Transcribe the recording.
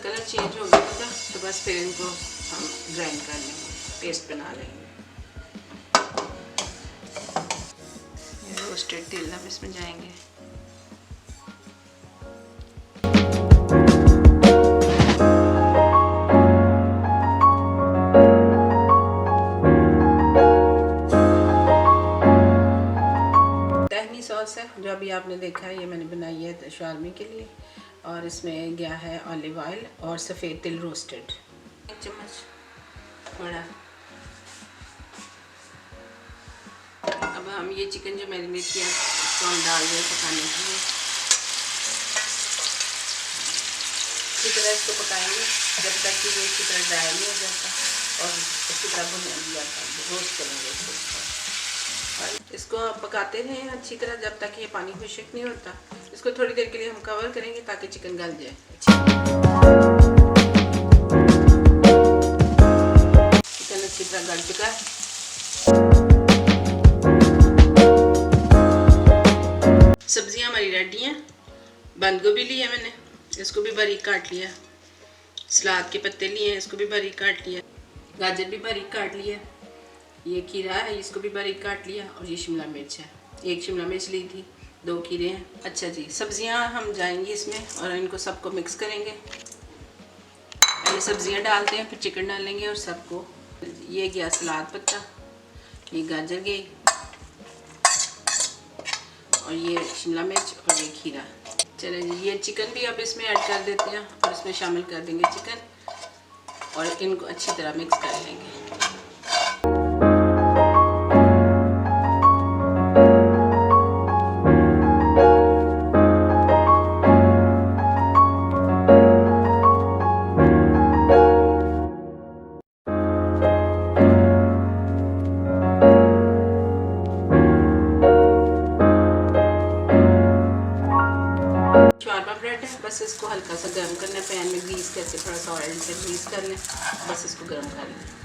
Colour change हो गया इनका, तो बस फिर इनको हम ग्राइंड कर लेंगे, पेस्ट बना लेंगे। ये रोस्टेड तिल अब इसमें जाएंगे। तहनी सॉस है जो अभी आपने देखा है, ये मैंने बनाई है शवारमे के लिए, और इसमें गया है ऑलिव ऑयल और सफ़ेद तिल रोस्टेड, 1 चम्मच बड़ा। अब हम ये चिकन जो मैरिनेट किया इसको हम डाल दें पकाने के लिए। इसी तरह इसको पकाएंगे जब तक कि ये अच्छी तरह ड्राई नहीं हो जाता और अच्छी तरह भुन जाता, रोस्ट करेंगे इसको। और इसको पकाते रहें अच्छी तरह जब तक ये पानी खुश्क नहीं होता। इसको थोड़ी देर के लिए हम कवर करेंगे ताकि चिकन गल जाए। चिकन अच्छी तरह गल चुका है। सब्जियां हमारी रेडी हैं। बंद गोभी ली है मैंने, इसको भी बारीक काट लिया। सलाद के पत्ते लिए हैं, इसको भी बारीक काट लिया। गाजर भी बारीक काट लिया। ये खीरा है, इसको भी बारीक काट लिया। और ये शिमला मिर्च है, 1 शिमला मिर्च ली थी, 2 खीरे हैं। अच्छा जी, सब्जियां हम जाएंगी इसमें और इनको सबको मिक्स करेंगे। पहले सब्जियां डालते हैं, फिर चिकन डालेंगे और सबको। ये गया सलाद पत्ता, ये गाजर गई, और ये शिमला मिर्च और ये खीरा। चले जी, ये चिकन भी अब इसमें ऐड कर देते हैं और इसमें शामिल कर देंगे चिकन और इनको अच्छी तरह मिक्स कर लेंगे। शवारमा ब्रेड है, बस इसको हल्का सा गर्म करना है पैन में, ग्रीस करके, थोड़ा सा ऑयल से ग्रीस कर लें, बस इसको गर्म कर लें।